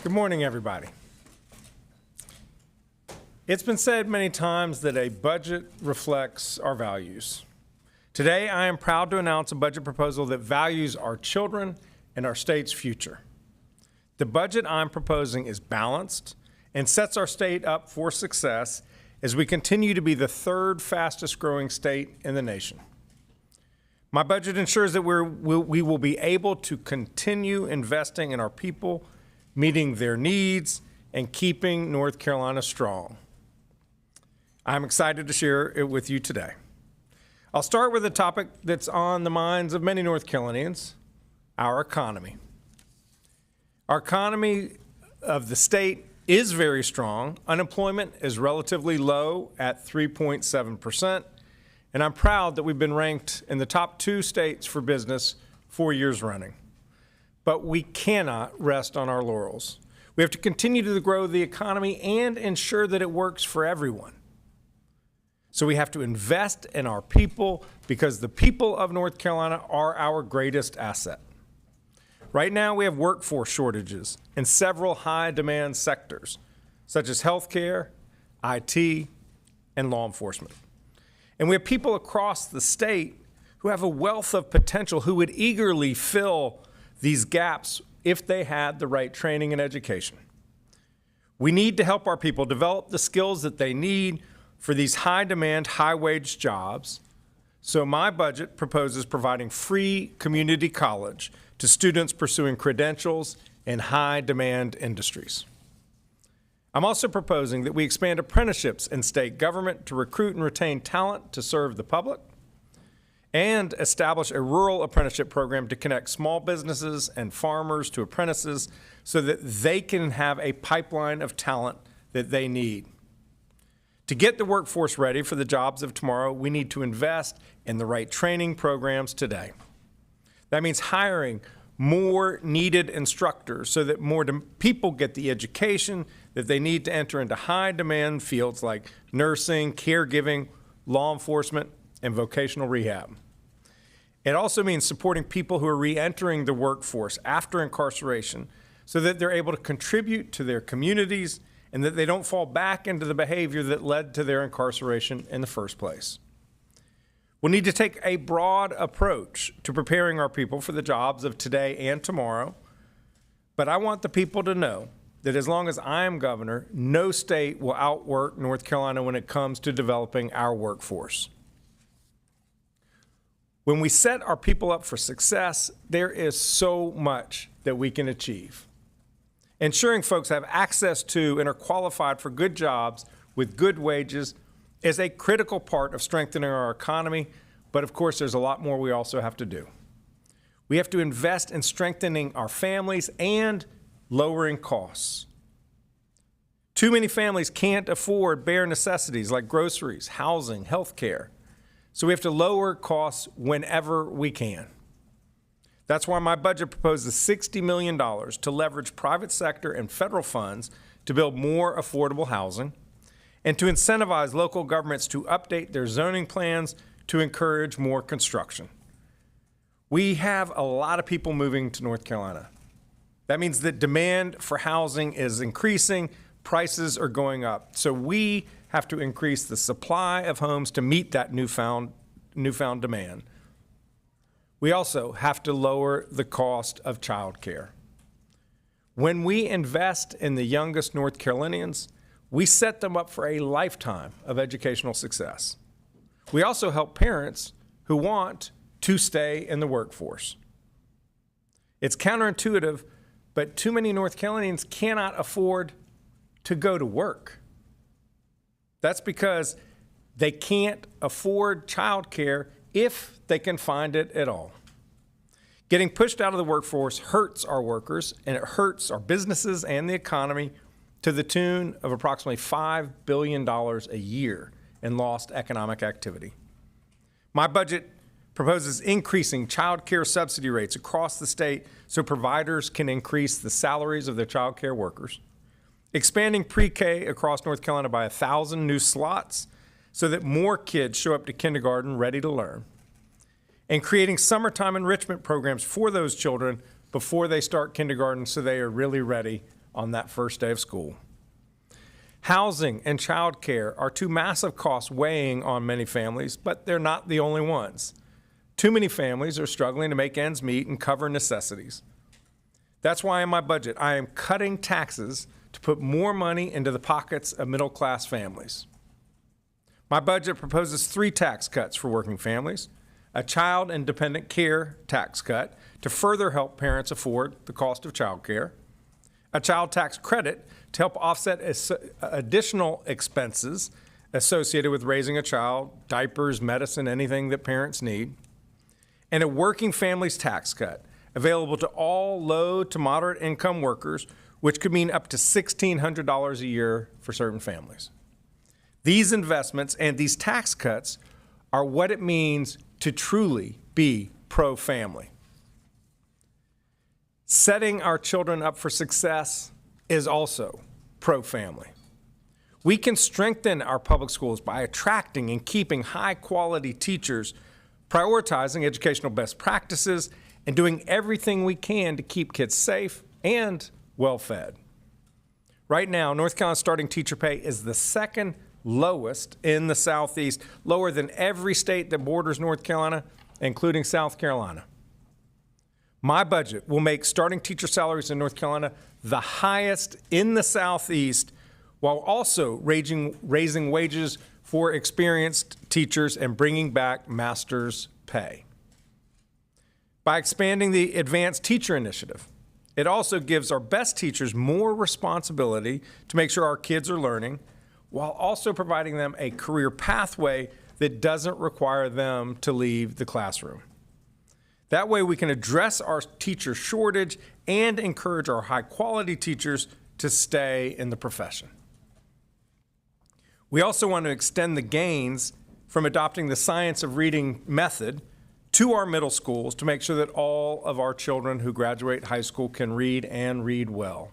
Good morning, everybody. It's been said many times that a budget reflects our values. Today, I am proud to announce a budget proposal that values our children and our state's future. The budget I'm proposing is balanced and sets our state up for success as we continue to be the third fastest growing state in the nation. My budget ensures that we will be able to continue investing in our people, meeting their needs, and keeping North Carolina strong. I'm excited to share it with you today. I'll start with a topic that's on the minds of many North Carolinians, our economy. Our economy of the state is very strong. Unemployment is relatively low at 3.7%, and I'm proud that we've been ranked in the top 2 states for business 4 years running. But we cannot rest on our laurels. We have to continue to grow the economy and ensure that it works for everyone. So we have to invest in our people because the people of North Carolina are our greatest asset. Right now, we have workforce shortages in several high-demand sectors, such as healthcare, IT, and law enforcement. And we have people across the state who have a wealth of potential who would eagerly fill these gaps if they had the right training and education. We need to help our people develop the skills that they need for these high-demand, high-wage jobs. So my budget proposes providing free community college to students pursuing credentials in high-demand industries. I'm also proposing that we expand apprenticeships in state government to recruit and retain talent to serve the public, and establish a rural apprenticeship program to connect small businesses and farmers to apprentices so that they can have a pipeline of talent that they need. To get the workforce ready for the jobs of tomorrow, we need to invest in the right training programs today. That means hiring more needed instructors so that more people get the education that they need to enter into high-demand fields like nursing, caregiving, law enforcement, and vocational rehab. It also means supporting people who are re-entering the workforce after incarceration so that they're able to contribute to their communities and that they don't fall back into the behavior that led to their incarceration in the first place. We'll need to take a broad approach to preparing our people for the jobs of today and tomorrow, but I want the people to know that as long as I am governor, no state will outwork North Carolina when it comes to developing our workforce. When we set our people up for success, there is so much that we can achieve. Ensuring folks have access to and are qualified for good jobs with good wages is a critical part of strengthening our economy, but of course there's a lot more we also have to do. We have to invest in strengthening our families and lowering costs. Too many families can't afford bare necessities like groceries, housing, health care. So we have to lower costs whenever we can. That's why my budget proposes $60 million to leverage private sector and federal funds to build more affordable housing and to incentivize local governments to update their zoning plans to encourage more construction. We have a lot of people moving to North Carolina. That means that demand for housing is increasing, prices are going up. So we have to increase the supply of homes to meet that newfound demand. We also have to lower the cost of child care. When we invest in the youngest North Carolinians, we set them up for a lifetime of educational success. We also help parents who want to stay in the workforce. It's counterintuitive, but too many North Carolinians cannot afford to go to work. That's because they can't afford child care if they can find it at all. Getting pushed out of the workforce hurts our workers, and it hurts our businesses and the economy to the tune of approximately $5 billion a year in lost economic activity. My budget proposes increasing child care subsidy rates across the state so providers can increase the salaries of their child care workers, expanding pre-K across North Carolina by 1,000 new slots so that more kids show up to kindergarten ready to learn, and creating summertime enrichment programs for those children before they start kindergarten so they are really ready on that first day of school. Housing and childcare are two massive costs weighing on many families, but they're not the only ones. Too many families are struggling to make ends meet and cover necessities. That's why in my budget, I am cutting taxes to put more money into the pockets of middle-class families. My budget proposes 3 tax cuts for working families, a child and dependent care tax cut to further help parents afford the cost of childcare, a child tax credit to help offset additional expenses associated with raising a child, diapers, medicine, anything that parents need, and a working families tax cut available to all low to moderate income workers, which could mean up to $1,600 a year for certain families. These investments and these tax cuts are what it means to truly be pro-family. Setting our children up for success is also pro-family. We can strengthen our public schools by attracting and keeping high-quality teachers, prioritizing educational best practices, and doing everything we can to keep kids safe and well-fed. Right now, North Carolina's starting teacher pay is the second lowest in the Southeast, lower than every state that borders North Carolina, including South Carolina. My budget will make starting teacher salaries in North Carolina the highest in the Southeast, while also raising wages for experienced teachers and bringing back master's pay. By expanding the Advanced Teacher Initiative, it also gives our best teachers more responsibility to make sure our kids are learning, while also providing them a career pathway that doesn't require them to leave the classroom. That way we can address our teacher shortage and encourage our high-quality teachers to stay in the profession. We also want to extend the gains from adopting the science of reading method to our middle schools to make sure that all of our children who graduate high school can read and read well.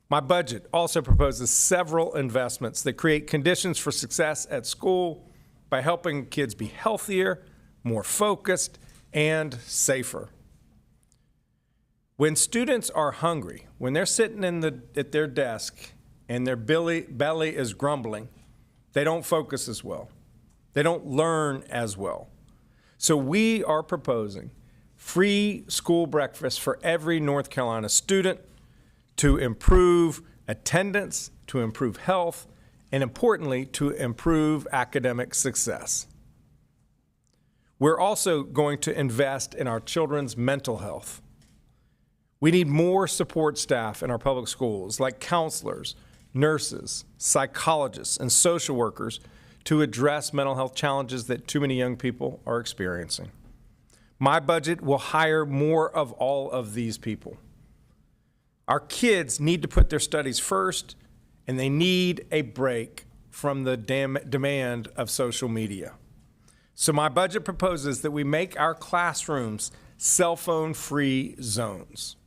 My budget also proposes several investments that create conditions for success at school by helping kids be healthier, more focused, and safer. When students are hungry, when they're sitting at their desk and their belly is grumbling, they don't focus as well. They don't learn as well. So we are proposing free school breakfast for every North Carolina student to improve attendance, to improve health, and importantly, to improve academic success. We're also going to invest in our children's mental health. We need more support staff in our public schools, like counselors, nurses, psychologists, and social workers to address mental health challenges that too many young people are experiencing. My budget will hire more of all of these people. Our kids need to put their studies first, and they need a break from the demand of social media. So my budget proposes that we make our classrooms cell phone-free zones.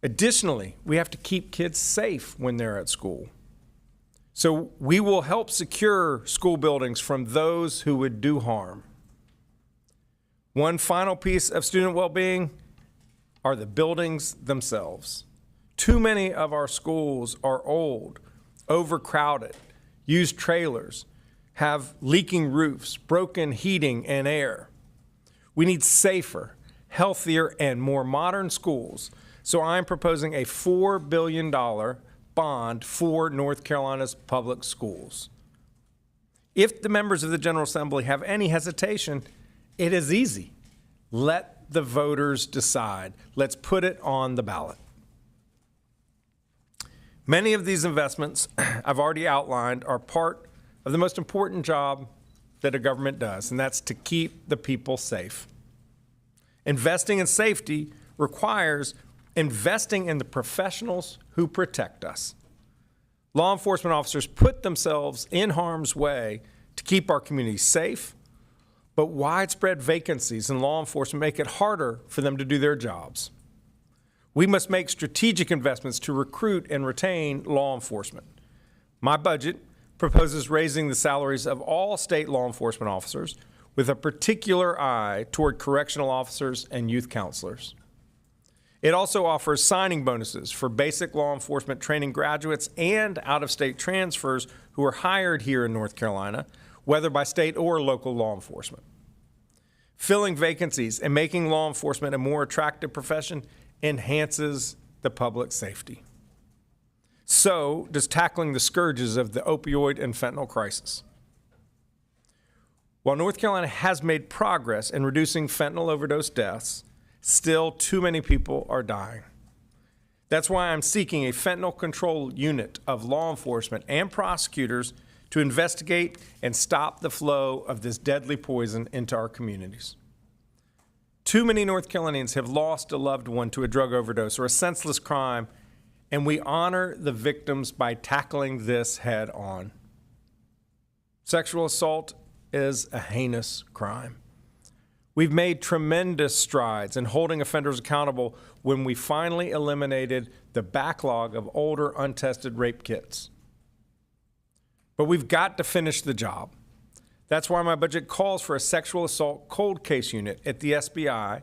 Additionally, we have to keep kids safe when they're at school. So we will help secure school buildings from those who would do harm. One final piece of student well-being are the buildings themselves. Too many of our schools are old, overcrowded, use trailers, have leaking roofs, broken heating and air. We need safer, healthier, and more modern schools. So I'm proposing a $4 billion bond for North Carolina's public schools. If the members of the General Assembly have any hesitation, it is easy. Let the voters decide. Let's put it on the ballot. Many of these investments I've already outlined are part of the most important job that a government does, and that's to keep the people safe. Investing in safety requires investing in the professionals who protect us. Law enforcement officers put themselves in harm's way to keep our communities safe, but widespread vacancies in law enforcement make it harder for them to do their jobs. We must make strategic investments to recruit and retain law enforcement. My budget proposes raising the salaries of all state law enforcement officers with a particular eye toward correctional officers and youth counselors. It also offers signing bonuses for basic law enforcement training graduates and out-of-state transfers who are hired here in North Carolina, whether by state or local law enforcement. Filling vacancies and making law enforcement a more attractive profession enhances the public safety. So does tackling the scourges of the opioid and fentanyl crisis. While North Carolina has made progress in reducing fentanyl overdose deaths, still too many people are dying. That's why I'm seeking a fentanyl control unit of law enforcement and prosecutors to investigate and stop the flow of this deadly poison into our communities. Too many North Carolinians have lost a loved one to a drug overdose or a senseless crime, and we honor the victims by tackling this head on. Sexual assault is a heinous crime. We've made tremendous strides in holding offenders accountable when we finally eliminated the backlog of older, untested rape kits. But we've got to finish the job. That's why my budget calls for a sexual assault cold case unit at the SBI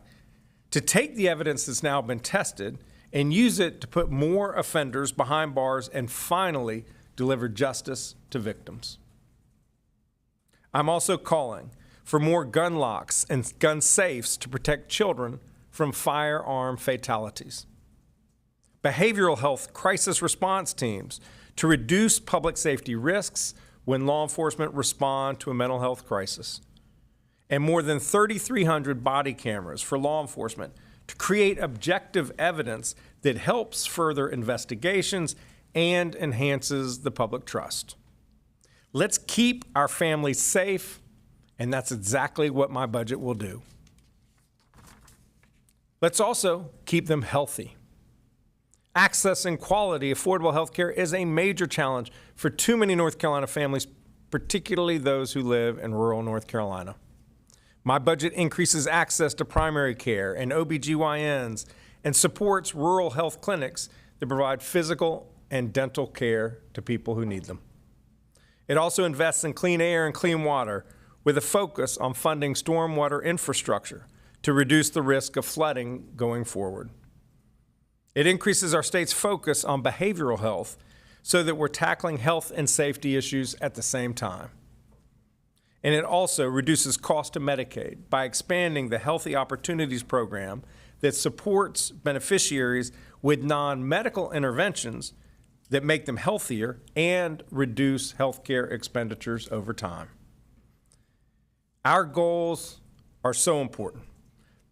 to take the evidence that's now been tested and use it to put more offenders behind bars and finally deliver justice to victims. I'm also calling for more gun locks and gun safes to protect children from firearm fatalities. Behavioral health crisis response teams to reduce public safety risks when law enforcement respond to a mental health crisis. And more than 3,300 body cameras for law enforcement to create objective evidence that helps further investigations and enhances the public trust. Let's keep our families safe, and that's exactly what my budget will do. Let's also keep them healthy. Accessing quality, affordable health care is a major challenge for too many North Carolina families, particularly those who live in rural North Carolina. My budget increases access to primary care and OBGYNs and supports rural health clinics that provide physical and dental care to people who need them. It also invests in clean air and clean water with a focus on funding stormwater infrastructure to reduce the risk of flooding going forward. It increases our state's focus on behavioral health so that we're tackling health and safety issues at the same time. And it also reduces cost to Medicaid by expanding the Healthy Opportunities Program that supports beneficiaries with non-medical interventions that make them healthier and reduce healthcare expenditures over time. Our goals are so important.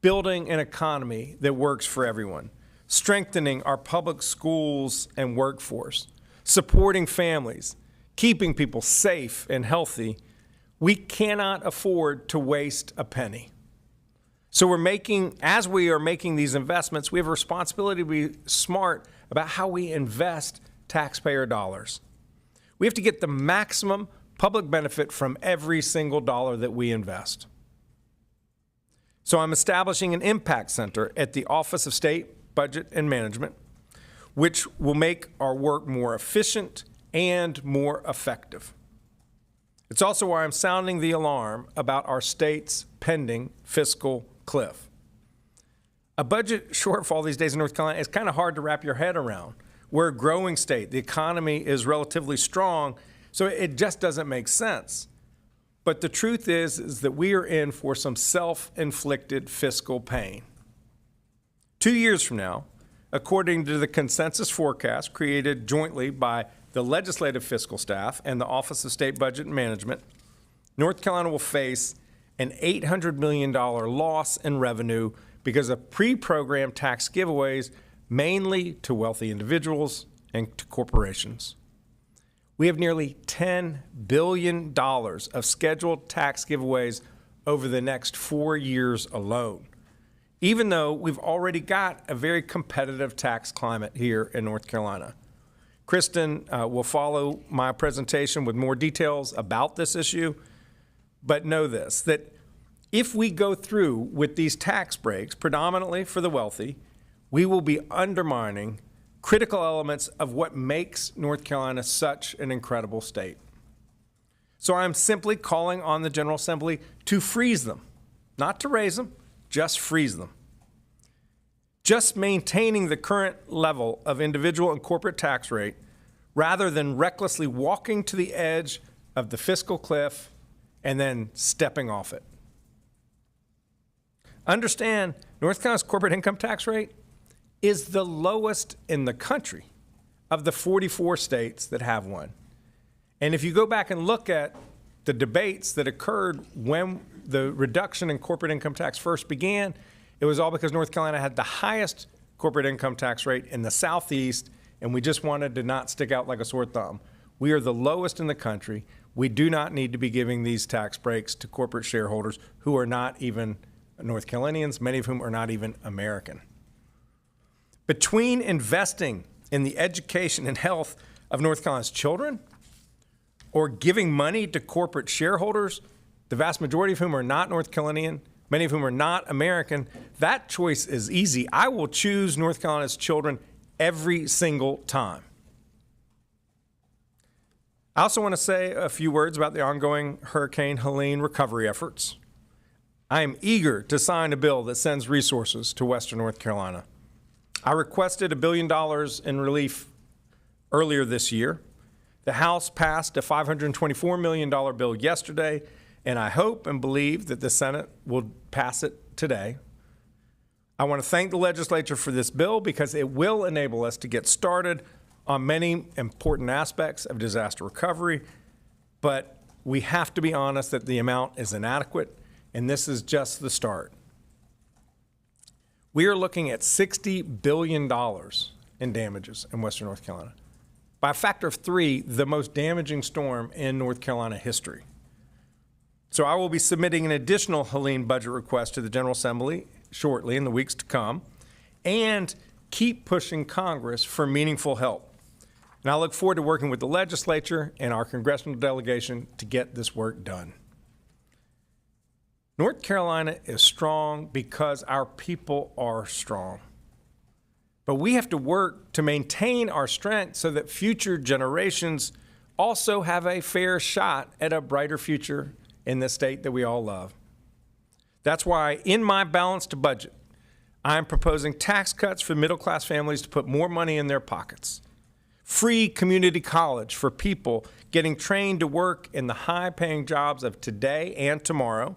Building an economy that works for everyone, strengthening our public schools and workforce, supporting families, keeping people safe and healthy. We cannot afford to waste a penny. So as we are making these investments, we have a responsibility to be smart about how we invest taxpayer dollars. We have to get the maximum public benefit from every single dollar that we invest. So I'm establishing an impact center at the Office of State Budget and Management, which will make our work more efficient and more effective. It's also why I'm sounding the alarm about our state's pending fiscal cliff. A budget shortfall these days in North Carolina is kind of hard to wrap your head around. We're a growing state. The economy is relatively strong, so it just doesn't make sense. But the truth is that we are in for some self-inflicted fiscal pain. 2 years from now, according to the consensus forecast created jointly by the legislative fiscal staff and the Office of State Budget and Management, North Carolina will face an $800 million loss in revenue because of pre-programmed tax giveaways, mainly to wealthy individuals and to corporations. We have nearly $10 billion of scheduled tax giveaways over the next 4 years alone, even though we've already got a very competitive tax climate here in North Carolina. Kristen will follow my presentation with more details about this issue, but know this, that if we go through with these tax breaks, predominantly for the wealthy, we will be undermining critical elements of what makes North Carolina such an incredible state. So I'm simply calling on the General Assembly to freeze them, not to raise them, just freeze them. just maintaining the current level of individual and corporate tax rate rather than recklessly walking to the edge of the fiscal cliff and then stepping off it. Understand, North Carolina's corporate income tax rate is the lowest in the country of the 44 states that have one. And if you go back and look at the debates that occurred when the reduction in corporate income tax first began, it was all because North Carolina had the highest corporate income tax rate in the Southeast, and we just wanted to not stick out like a sore thumb. We are the lowest in the country. We do not need to be giving these tax breaks to corporate shareholders who are not even North Carolinians, many of whom are not even American. Between investing in the education and health of North Carolina's children or giving money to corporate shareholders, the vast majority of whom are not North Carolinian, many of whom are not American, that choice is easy. I will choose North Carolina's children every single time. I also want to say a few words about the ongoing Hurricane Helene recovery efforts. I am eager to sign a bill that sends resources to Western North Carolina. I requested $1 billion in relief earlier this year. The House passed a $524 million bill yesterday, and I hope and believe that the Senate will pass it today. I want to thank the legislature for this bill because it will enable us to get started on many important aspects of disaster recovery, but we have to be honest that the amount is inadequate, and this is just the start. We are looking at $60 billion in damages in Western North Carolina. By a factor of 3, the most damaging storm in North Carolina history. So I will be submitting an additional Helene budget request to the General Assembly shortly in the weeks to come, and keep pushing Congress for meaningful help. And I look forward to working with the legislature and our congressional delegation to get this work done. North Carolina is strong because our people are strong. But we have to work to maintain our strength so that future generations also have a fair shot at a brighter future in the state that we all love. That's why in my balanced budget, I'm proposing tax cuts for middle-class families to put more money in their pockets, free community college for people getting trained to work in the high-paying jobs of today and tomorrow,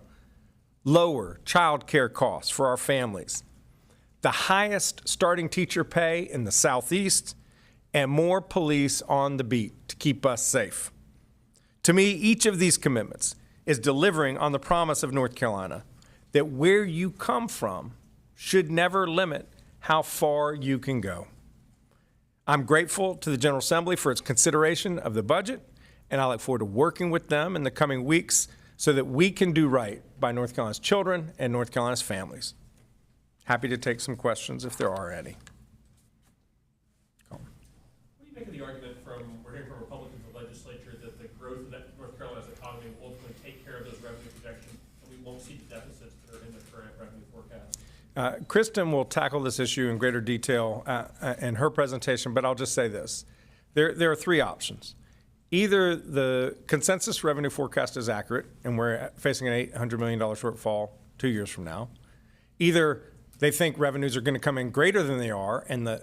lower child care costs for our families, the highest starting teacher pay in the Southeast, and more police on the beat to keep us safe. To me, each of these commitments is delivering on the promise of North Carolina that where you come from should never limit how far you can go. I'm grateful to the General Assembly for its consideration of the budget, and I look forward to working with them in the coming weeks so that we can do right by North Carolina's children and North Carolina's families. Happy to take some questions if there are any. What do you make of the argument we're hearing from Republicans in the legislature that the growth of North Carolina's economy will ultimately take care of those revenue projections and we won't see the deficits that are in the current revenue forecast? Kristen will tackle this issue in greater detail in her presentation, but I'll just say this. There are 3 options. Either the consensus revenue forecast is accurate and we're facing an $800 million shortfall 2 years from now. Either they think revenues are going to come in greater than they are and the